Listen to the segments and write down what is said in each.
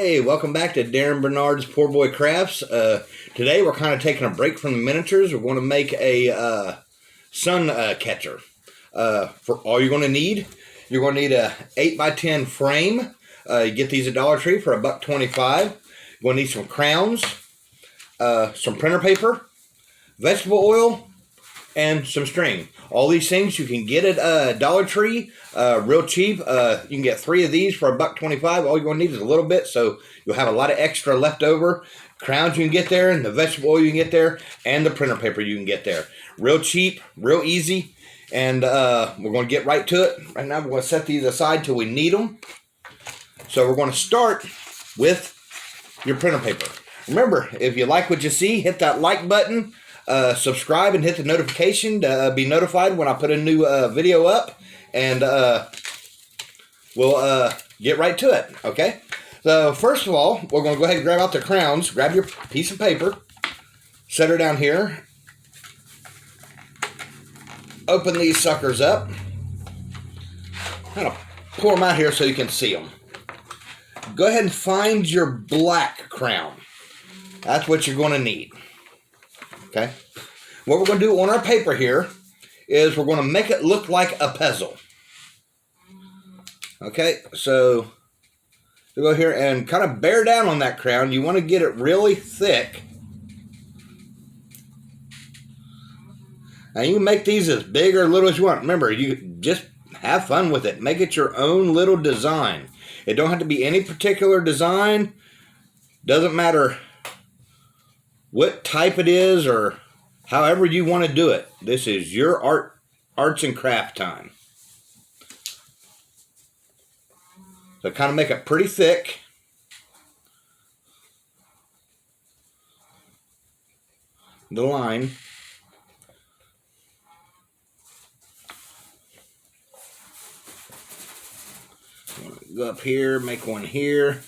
Hey, welcome back to Darrin Bernard's Poor Boy Crafts. Today we're kind of taking a break from the miniatures. We're going to make a sun catcher. For all you're going to need, you're going to need a 8x10 frame. You get these at Dollar Tree for $1.25. You're going to need some crowns, some printer paper, vegetable oil, and some string. All these things you can get at Dollar Tree, real cheap. You can get 3 of these for $1.25. All you're going to need is a little bit, so you'll have a lot of extra left over. Crowns you can get there, and the vegetable oil you can get there, and the printer paper you can get there. Real cheap, real easy, and we're going to get right to it. Right now we're going to set these aside till we need them. So we're going to start with your printer paper. Remember, if you like what you see, hit that like button. Subscribe and hit the notification to be notified when I put a new video up, and we'll get right to it, okay? So first of all, we're going to go ahead and grab out the crowns. Grab your piece of paper, set her down here, open these suckers up, kind of pour them out here so you can see them. Go ahead and find your black crown. That's what you're going to need. Okay, what we're going to do on our paper here is we're going to make it look like a puzzle. Okay, so you go here and kind of bear down on that crown. You want to get it really thick. Now you can make these as big or little as you want. Remember, you just have fun with it. Make it your own little design. It don't have to be any particular design. Doesn't matter what type it is or however you want to do it. This is your arts and craft time. So kind of make it pretty thick. The line. Go up here, make one here.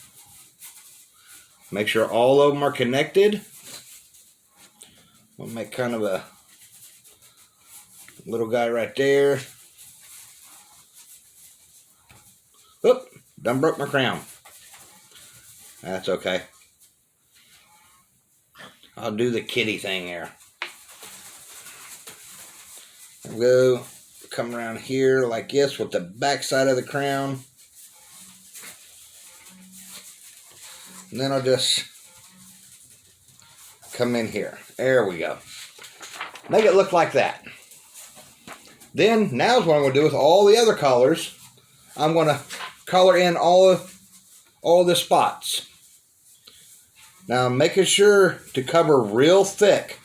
Make sure all of them are connected. We'll make kind of a little guy right there. Oop, done broke my crown. That's okay. I'll do the kitty thing here. There we go. Come around here like this with the back side of the crown. And then I'll just come in here. There we go. Make it look like that. Then, now's what I'm going to do with all the other colors. I'm going to color in all the spots. Now, making sure to cover real thick.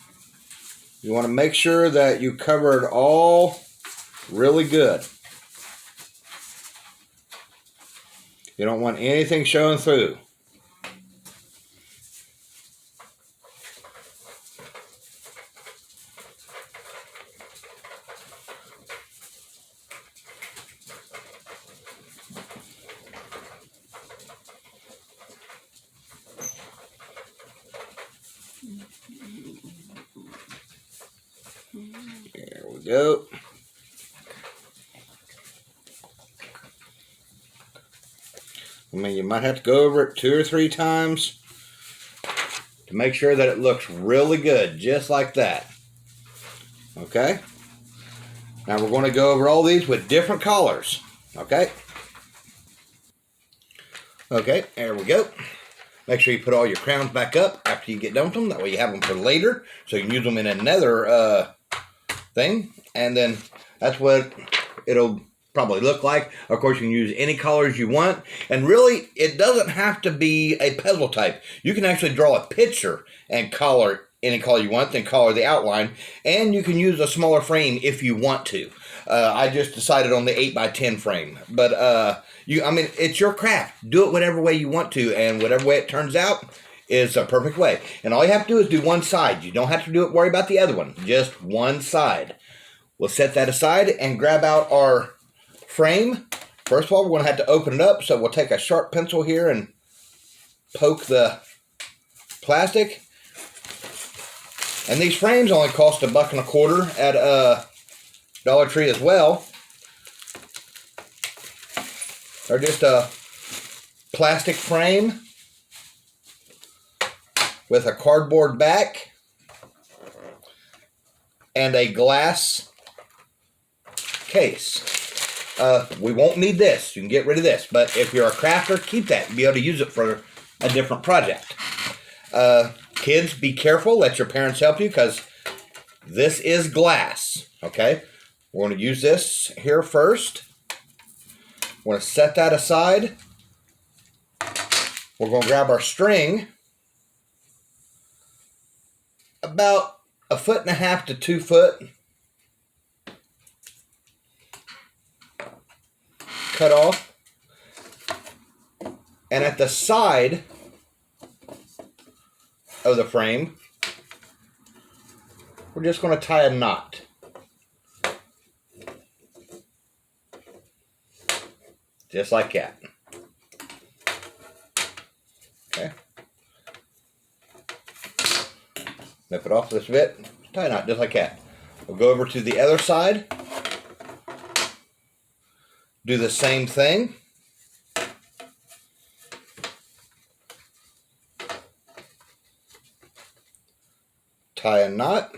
You want to make sure that you cover it all really good. You don't want anything showing through. There we go. I mean, you might have to go over it 2 or 3 times to make sure that it looks really good, just like that. Okay? Now we're going to go over all these with different colors. Okay? Okay, there we go. Make sure you put all your crowns back up after you get done with them. That way you have them for later, so you can use them in another thing. And then that's what it'll probably look like. Of course, you can use any colors you want. And really, it doesn't have to be a puzzle type. You can actually draw a picture and color any color you want, then color the outline. And you can use a smaller frame if you want to. I just decided on the 8x10 frame. But, I mean, it's your craft. Do it whatever way you want to, and whatever way it turns out is a perfect way. And all you have to do is do one side. You don't have to worry about the other one. Just one side. We'll set that aside and grab out our frame. First of all, we're going to have to open it up, so we'll take a sharp pencil here and poke the plastic. And these frames only cost $1.25 at Dollar Tree as well. They're just a plastic frame with a cardboard back and a glass case. We won't need this. You can get rid of this. But if you're a crafter, keep that and be able to use it for a different project. Kids, be careful. Let your parents help you because this is glass. Okay? We're going to use this here first. We're going to set that aside. We're going to grab our string. About 1.5 to 2 foot. Cut off. And at the side of the frame, we're just going to tie a knot. Just like that. Okay. Nip it off this bit. Tie a knot just like that. We'll go over to the other side. Do the same thing. Tie a knot.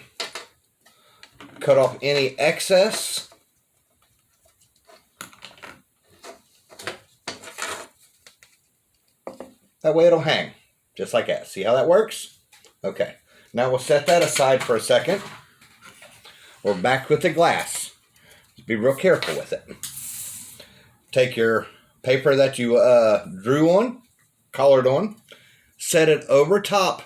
Cut off any excess. That way it'll hang, just like that. See how that works? Okay. Now we'll set that aside for a second. We're back with the glass. Just be real careful with it. Take your paper that you drew on, colored on, set it over top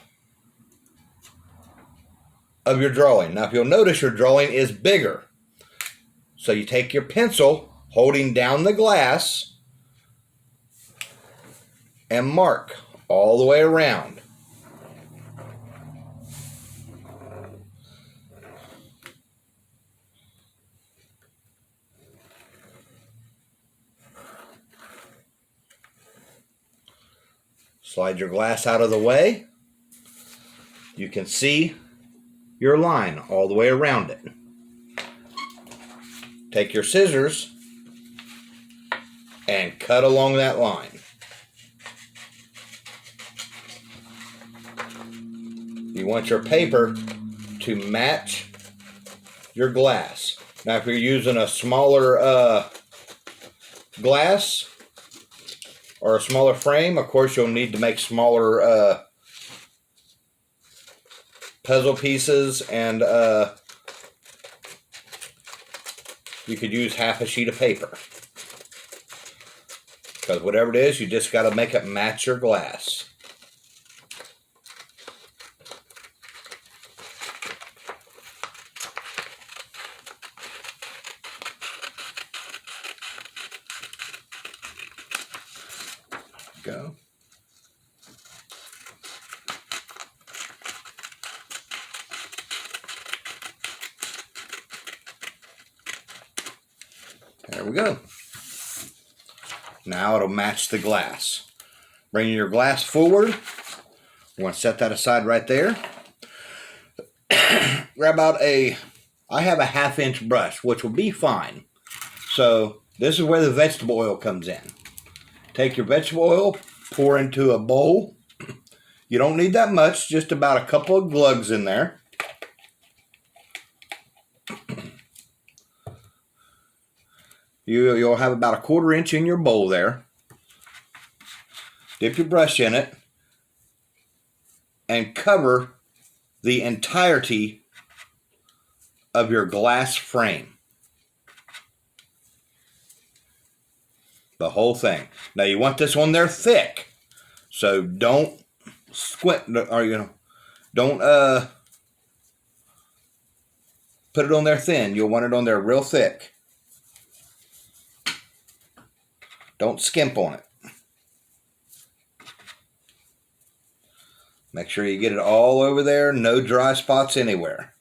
of your drawing. Now if you'll notice, your drawing is bigger. So you take your pencil, holding down the glass, and mark all the way around. Slide your glass out of the way. You can see your line all the way around it. Take your scissors and cut along that line. You want your paper to match your glass. Now if you're using a smaller glass or a smaller frame, of course you'll need to make smaller puzzle pieces, and you could use half a sheet of paper. Because whatever it is, you just got to make it match your glass. Go. There we go. Now it'll match the glass. Bring your glass forward. You want to set that aside right there. Grab out I have a 1/2 inch brush, which will be fine. So this is where the vegetable oil comes in. Take your vegetable oil, pour into a bowl. You don't need that much, just about a couple of glugs in there. You'll have about 1/4 inch in your bowl there. Dip your brush in it and cover the entirety of your glass frame. The whole thing. Now you want this on there thick, so don't squint, or don't put it on there thin. You'll want it on there real thick. Don't skimp on it. Make sure you get it all over there. No dry spots anywhere.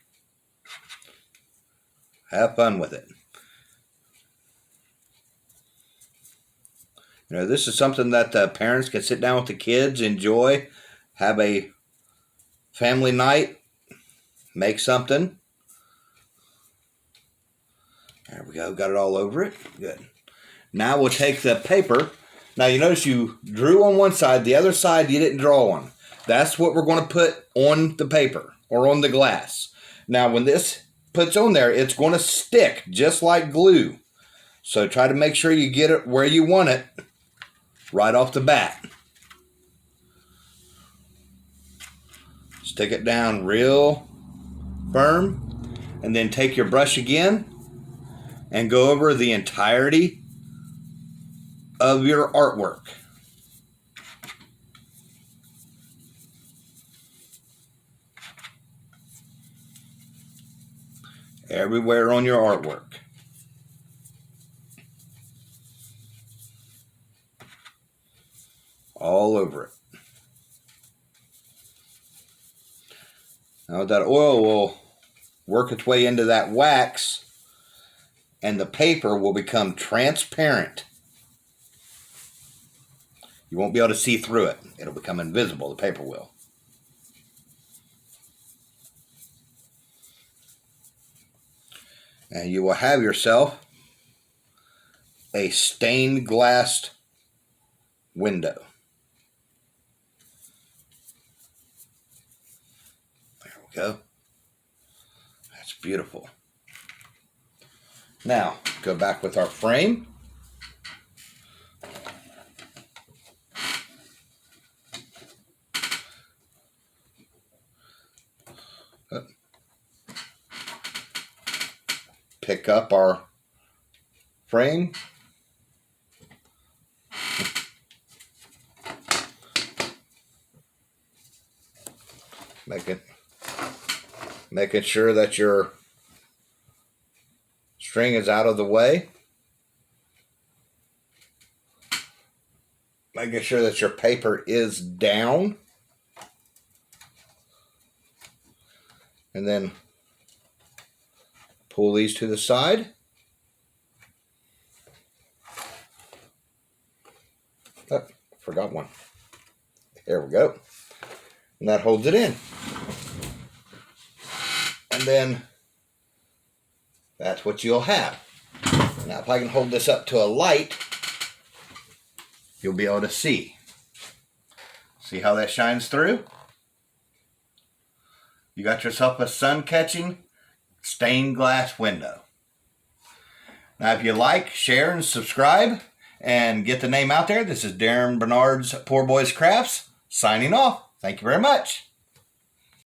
Have fun with it. You know, this is something that the parents can sit down with the kids, enjoy, have a family night, make something. There we go. Got it all over it. Good. Now we'll take the paper. Now you notice you drew on one side, the other side you didn't draw on. That's what we're going to put on the paper or on the glass. Now, when this puts on there, it's going to stick just like glue. So try to make sure you get it where you want it right off the bat. Stick it down real firm, and then take your brush again and go over the entirety of your artwork. Everywhere on your artwork. All over it. Now that oil will work its way into that wax, and the paper will become transparent. You won't be able to see through it. It'll become invisible, the paper will. And you will have yourself a stained glass window. There we go. That's beautiful. Now, go back with our frame. Pick up our frame. Making sure that your string is out of the way. Making sure that your paper is down. And then pull these to the side. Oh, forgot one. There we go. And that holds it in. And then that's what you'll have. Now if I can hold this up to a light, you'll be able to see. See how that shines through? You got yourself a sun-catching stained glass window. Now if you like, share, and subscribe, and get the name out there, this is Darrin Bernard's Poor Boys Crafts, signing off. Thank you very much.